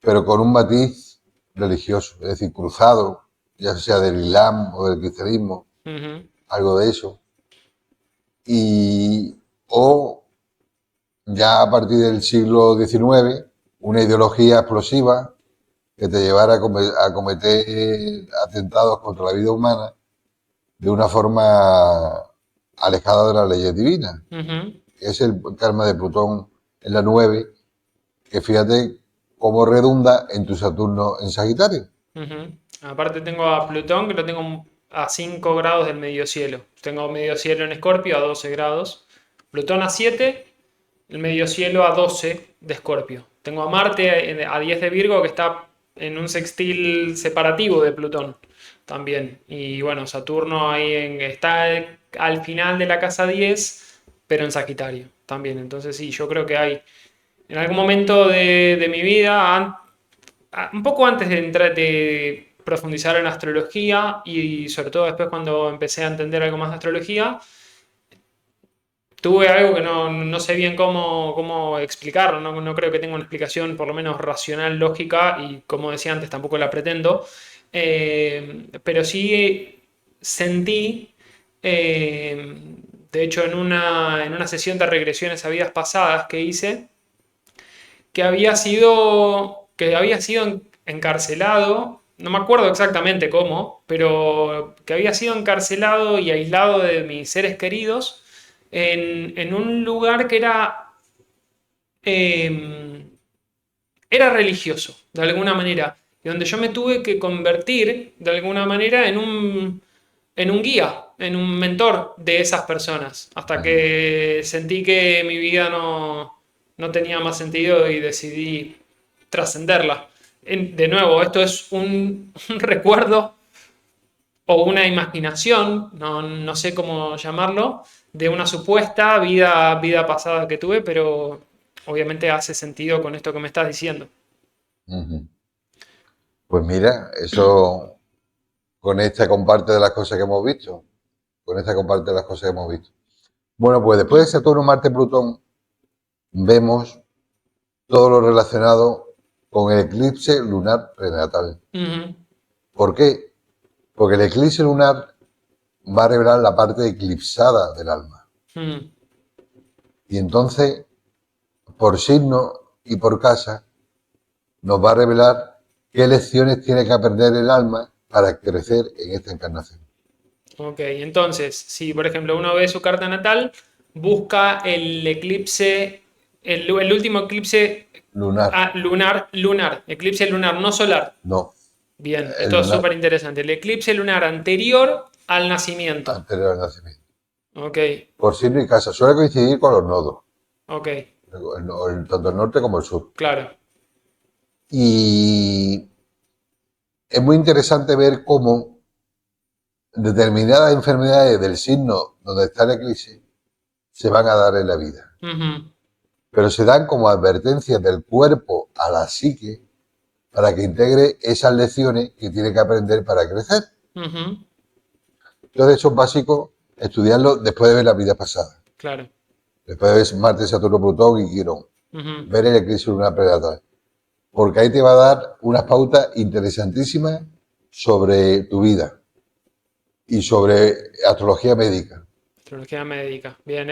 pero con un matiz religioso, es decir, cruzado, ya sea del Islam o del cristianismo, ujú, algo de eso. Y, o ya a partir del siglo XIX, una ideología explosiva que te llevara a cometer atentados contra la vida humana de una forma alejada de las leyes divinas. ujú, Es el karma de Plutón en la 9, que fíjate cómo redunda en tu Saturno en Sagitario. ujú. Aparte tengo a Plutón, que lo tengo a 5 grados del medio cielo. Tengo medio cielo en Escorpio a 12 grados. Plutón a 7, el medio cielo a 12 de Escorpio. Tengo a Marte a 10 de Virgo, que está en un sextil separativo de Plutón también. Y bueno, Saturno ahí está al final de la casa 10, pero en Sagitario también. Entonces sí, yo creo que hay en algún momento de mi vida, un poco antes de entrar, de profundizar en astrología y sobre todo después cuando empecé a entender algo más de astrología, tuve algo que no sé bien cómo explicarlo, no creo que tenga una explicación por lo menos racional, lógica, y como decía antes, tampoco la pretendo. Pero sí sentí, eh, de hecho en una sesión de regresiones a vidas pasadas que hice, que había sido encarcelado, no me acuerdo exactamente cómo, pero que había sido encarcelado y aislado de mis seres queridos en un lugar que eh, era religioso, de alguna manera, y donde yo me tuve que convertir, de alguna manera, en un guía, en un mentor de esas personas, hasta que sentí que mi vida no tenía más sentido y decidí trascenderla. De nuevo, esto es un recuerdo o una imaginación, no sé cómo llamarlo, de una supuesta vida pasada que tuve, pero obviamente hace sentido con esto que me estás diciendo. Ujú. Pues mira, eso con esta comparte de las cosas que hemos visto. Con esta comparte de las cosas que hemos visto. Bueno, pues después de Saturno, Marte, Plutón, vemos todo lo relacionado con el eclipse lunar prenatal. Ujú, ¿Por qué? Porque el eclipse lunar va a revelar la parte eclipsada del alma. ujú. Y entonces, por signo y por casa, nos va a revelar qué lecciones tiene que aprender el alma para crecer en esta encarnación. Ok, entonces, si por ejemplo uno ve su carta natal, busca el eclipse, el último eclipse Lunar, lunar, eclipse lunar, no solar. no, Bien, el esto es lunar súper interesante. El eclipse lunar anterior al nacimiento. anterior al nacimiento. Ok, Por signo y casa, suele coincidir con los nodos, ok, tanto el norte como el sur. claro. Y es muy interesante ver cómo determinadas enfermedades del signo donde está el eclipse se van a dar en la vida. Ujú, Pero se dan como advertencias del cuerpo a la psique para que integre esas lecciones que tiene que aprender para crecer. ujú, Entonces eso es básico estudiarlo después de ver la vida pasada. claro. Después de ver Marte, Saturno, Plutón y Quirón. Ujú, Ver el eclipse lunar prenatal. Porque ahí te va a dar unas pautas interesantísimas sobre tu vida y sobre astrología médica. Astrología médica. Bien,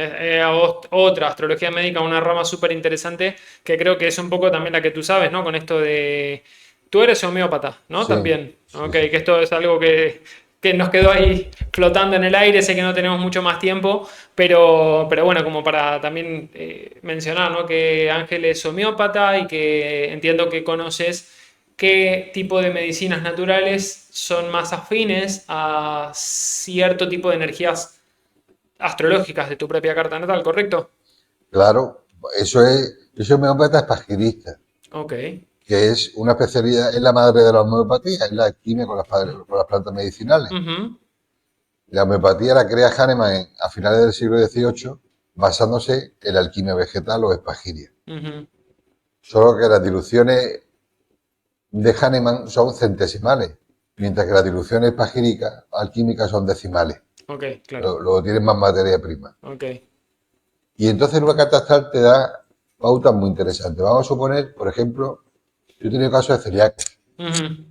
otra astrología médica, una rama súper interesante que creo que es un poco también la que tú sabes, ¿no? Con esto de... Tú eres homeópata, ¿no? Sí, También. sí, Ok, sí. que esto es algo que nos quedó ahí flotando en el aire. Sé que no tenemos mucho más tiempo, pero bueno, como para también mencionar, ¿no? Que Ángel es homeópata y que entiendo que conoces qué tipo de medicinas naturales son más afines a cierto tipo de energías astrológicas de tu propia carta natal, ¿correcto? Claro, yo soy homeópata espagirista, Ok. que es una especialidad, es la madre de la homeopatía, es la alquimia con las plantas medicinales. Ujú, La homeopatía la crea Hahnemann a finales del siglo XVIII basándose en la alquimia vegetal o espagiria. ujú. Solo que las diluciones de Hahnemann son centesimales, mientras que las diluciones espagíricas alquímicas son decimales. Ok, claro. Luego tienen más materia prima. Ok. Y entonces una carta astral te da pautas muy interesantes. Vamos a suponer, por ejemplo, yo he tenido casos de celíaca. Ujú,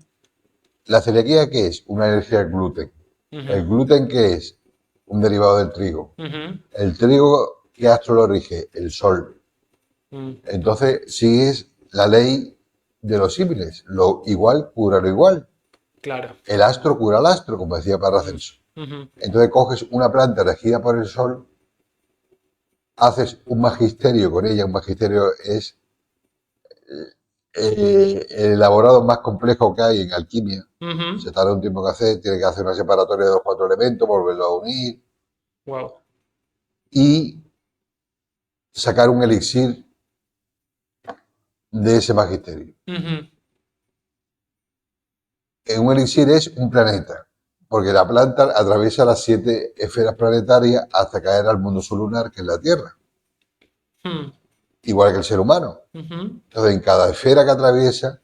¿La celiaquía qué es? Una alergia al gluten. ¿El ujú, gluten qué es? Un derivado del trigo. ujú, ¿El trigo qué astro lo rige? El sol. mm. Entonces sigues la ley de los símiles. Lo igual cura lo igual. Claro. El astro cura al astro, como decía Mm, Paracelso. ujú, Entonces coges una planta regida por el sol, haces un magisterio con ella. Un magisterio es el elaborado más complejo que hay en alquimia. ujú. Se tarda un tiempo que hacer, tiene que hacer una separatoria de los cuatro elementos, volverlo a unir Wow. y sacar un elixir de ese magisterio. Ujú, Un elixir es un planeta, porque la planta atraviesa las 7 esferas planetarias hasta caer al mundo sublunar, que es la Tierra, mm, igual que el ser humano. ujú. Entonces, en cada esfera que atraviesa,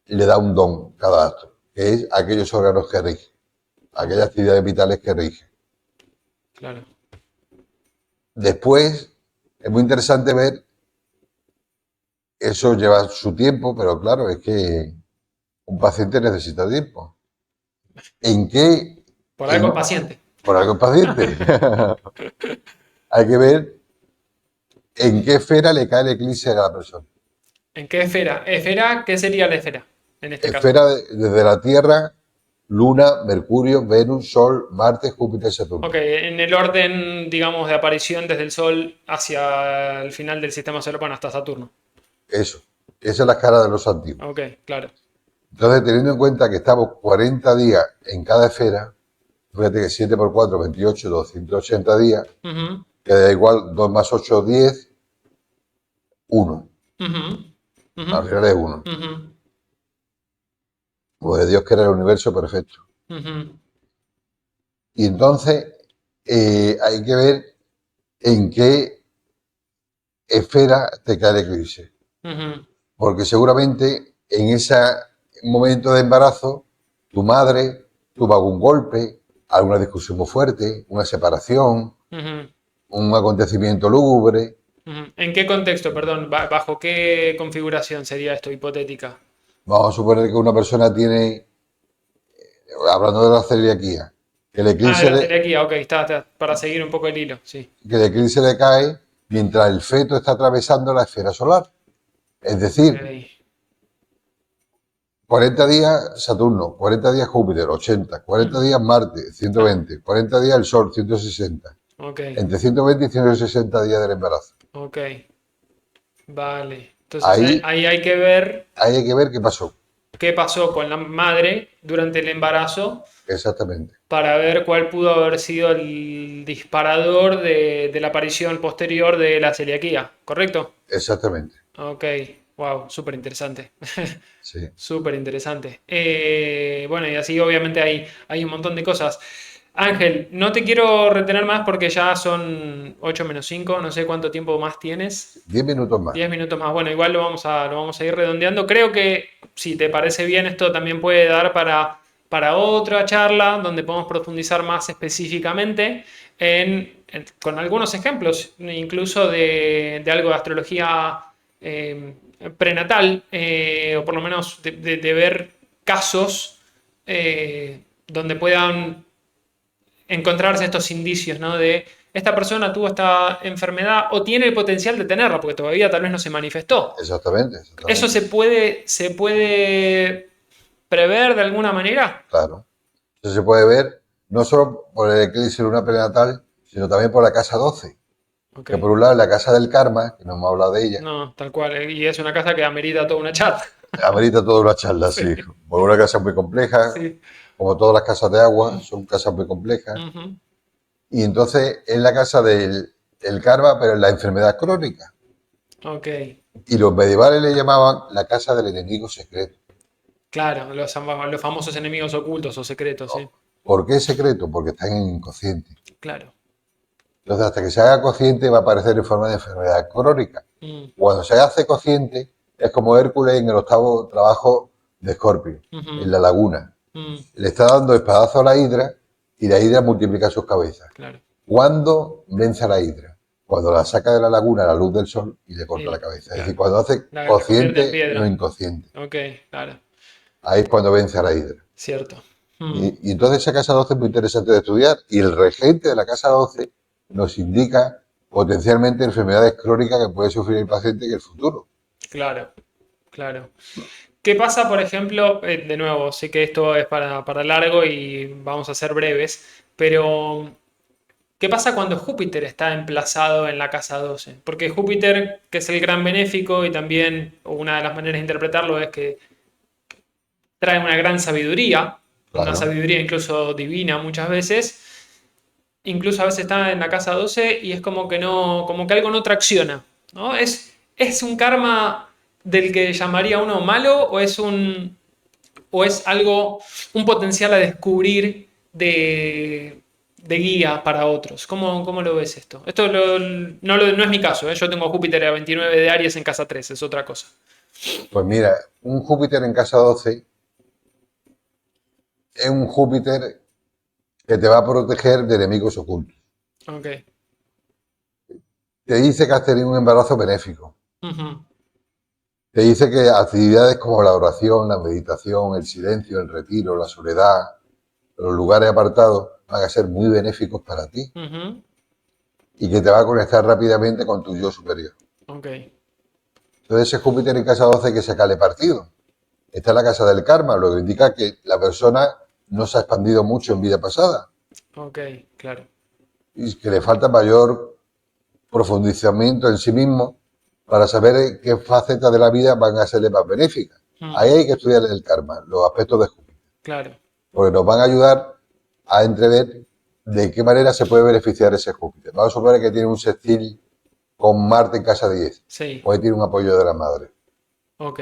le da un don cada astro, que es aquellos órganos que rige, Ok, aquellas actividades vitales que rige. claro. Después, es muy interesante ver, eso lleva su tiempo, pero claro, es que un paciente necesita tiempo. ¿En qué? Por algo En, paciente. por algo el paciente. Hay que ver en qué esfera le cae el eclipse a la persona. ¿En qué esfera? ¿Esfera? ¿Qué sería la esfera en este caso? Esfera desde la Tierra, Luna, Mercurio, Venus, Sol, Marte, Júpiter, Ok, Saturno. en el orden, digamos, de aparición desde el Sol hacia el final del sistema solar, bueno, hasta Saturno. Eso. Esa es la escala de los antiguos. Ok, claro. Entonces, teniendo en cuenta que estamos 40 días en cada esfera, fíjate que 7 por 4, 28, 280 días, Ujú, que da igual 2 más 8, 10, 1. ujú, ujú, Al final es 1. ujú, Pues Dios crea el universo perfecto. ujú, Y entonces hay que ver en qué esfera te cae el eclipse. ujú, Porque seguramente en ese momento de embarazo, tu madre tuvo algún golpe, alguna discusión muy fuerte, una separación, ujú, un acontecimiento lúgubre. ujú. ¿En qué contexto, perdón? ¿Bajo qué configuración sería esto hipotética? Vamos a suponer que una persona tiene, hablando de la celiaquía, que el Ah, de eclipse la le, celiaquía, ok, está, para seguir un poco el hilo, sí. que el eclipse le cae mientras el feto está atravesando la esfera solar. Es Ok. decir, 40 días Saturno, 40 días Júpiter, 80, 40 Ujú. días Marte, Ah, 120, 40 días el Sol, 160. ok, Entre 120 y 160 días del embarazo. ok, vale. Entonces ahí, Ahí, ahí hay que ver ahí hay que ver qué pasó. qué pasó con la madre durante el embarazo Exactamente, para ver cuál pudo haber sido el disparador de la aparición posterior de la celiaquía, ¿correcto? exactamente. Ok, wow, súper interesante. Sí. Súper interesante. Bueno, y así obviamente hay un montón de cosas. Ángel, no te quiero retener más porque ya son 8 menos 5, no sé cuánto tiempo más tienes. 10 minutos más. 10 minutos más. Bueno, igual lo vamos a ir redondeando. Creo que si te parece bien, esto también puede dar para otra charla donde podemos profundizar más específicamente con algunos ejemplos, incluso de algo de astrología eh, prenatal, o por lo menos de ver casos donde puedan encontrarse estos indicios, ¿no? De esta persona tuvo esta enfermedad o tiene el potencial de tenerla, porque todavía tal vez no se manifestó. Exactamente, ¿Eso exactamente. se puede prever de alguna manera? Claro. Eso se puede ver no solo por el eclipse luna prenatal, sino también por la casa 12. Ok. Que por un lado es la casa del karma, que no hemos hablado de ella, No, tal cual. Y es una casa que amerita toda una charla. amerita toda una charla, Sí, sí. Por una casa muy compleja, sí. como todas las casas de agua, son casas muy complejas. Ujú. Y entonces es la casa del el karma, pero en la enfermedad crónica. Ok. Y los medievales le llamaban la casa del enemigo secreto. Claro, los famosos enemigos ocultos o secretos, sí. ¿Por qué secreto? Porque están en el inconsciente. Claro. Entonces, hasta que se haga consciente, va a aparecer en forma de enfermedad crónica. Mm, Cuando se hace consciente, es como Hércules en el octavo trabajo de Escorpio, en ujú, la laguna. mm, Le está dando espadazo a la hidra y la hidra multiplica sus cabezas. claro. ¿Cuándo vence a la hidra? Cuando la saca de la laguna a la luz del sol y le corta la cabeza. Es decir, Claro. cuando hace La convierte en consciente lo piedra. inconsciente. Ok, claro. Ahí es cuando vence a la hidra. Cierto. Mm, Y entonces esa casa 12 es muy interesante de estudiar. Y el regente de la casa 12 nos indica potencialmente enfermedades crónicas que puede sufrir el paciente en el futuro. claro, claro. ¿Qué pasa, por ejemplo? De nuevo, sé que esto es para largo y vamos a ser breves, pero ¿qué pasa cuando Júpiter está emplazado en la casa 12? Porque Júpiter, que es el gran benéfico y también una de las maneras de interpretarlo es que trae una Claro, sabiduría incluso divina muchas veces, incluso a veces está en la casa 12 y es como que no, como que algo no tracciona, ¿no? ¿Es un karma del que llamaría uno malo o es algo, un potencial a descubrir de guía para otros? ¿Cómo lo ves esto? Esto no es mi caso, ¿eh? Yo tengo Júpiter a 29 de Aries en casa 3, es otra cosa. pues mira, un Júpiter en casa 12 es un Júpiter que te va a proteger de enemigos ocultos. Ok. Te dice que has tenido un embarazo benéfico. Ujú, Te dice que actividades como la oración, la meditación, el silencio, el retiro, la soledad, los lugares apartados van a ser muy benéficos para ti ujú, y que te va a conectar rápidamente con tu yo superior. ok. Entonces ese Júpiter en casa 12 hay que sacarle partido. Está en la casa del karma, lo que indica que la persona no se ha expandido mucho en vida pasada Ok, claro. y que le falta mayor profundizamiento en sí mismo para saber qué facetas de la vida van a serle más benéficas. Mm, Ahí hay que estudiar el karma, los aspectos de Júpiter, claro. porque nos van a ayudar a entrever de qué manera se puede beneficiar ese Júpiter. Vamos a suponer que tiene un sextil con Marte en casa 10, Sí, pues ahí tiene un apoyo de la madre, ok.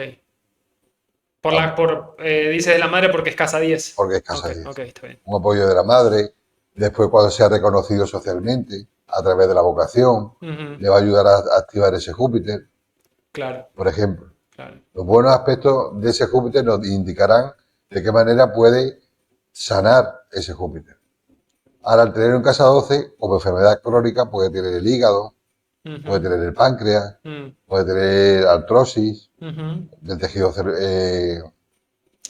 vamos, Dice de la madre porque es casa 10. porque es Ok, casa ok, 10. está bien. Un apoyo de la madre, después cuando sea reconocido socialmente, a través de la vocación, Ujú, le va a ayudar a activar ese Júpiter, claro, por ejemplo. claro. Los buenos aspectos de ese Júpiter nos indicarán de qué manera puede sanar ese Júpiter. Ahora, al tener en casa 12, como enfermedad crónica, puede tener el hígado, puede Ujú, tener el páncreas, mm, puede tener artrosis ujú. del tejido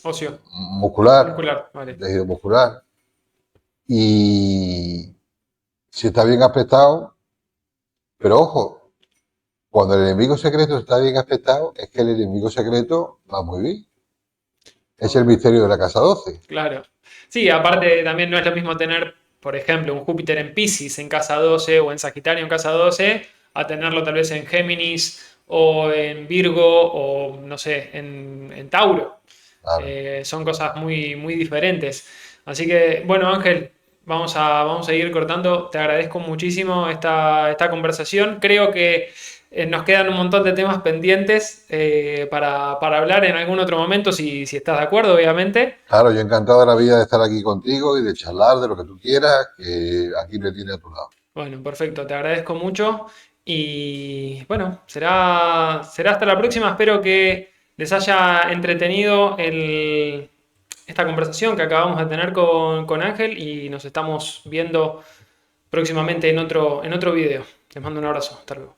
Ocio, muscular, muscular, del vale. tejido muscular. Y si está bien aspectado, pero ojo, cuando el enemigo secreto está bien aspectado, es que el enemigo secreto va muy bien. Es el Ok, misterio de la casa 12. claro. Sí, aparte también no es lo mismo tener, por ejemplo, un Júpiter en Piscis en casa 12 o en Sagitario en casa 12 a tenerlo tal vez en Géminis o en Virgo o no sé, en Tauro. Claro. Son cosas muy, muy diferentes. Así que, bueno, Ángel, vamos a ir cortando. Te agradezco muchísimo esta conversación. Creo que nos quedan un montón de temas pendientes para hablar en algún otro momento, si estás de acuerdo, obviamente. Claro, yo encantado de la vida de estar aquí contigo y de charlar de lo que tú quieras, que aquí me tiene a tu lado. Bueno, perfecto, te agradezco mucho. Y bueno, será hasta la próxima. Espero que les haya entretenido esta conversación que acabamos de tener con Ángel y nos estamos viendo próximamente en otro video. Les mando un abrazo. Hasta luego.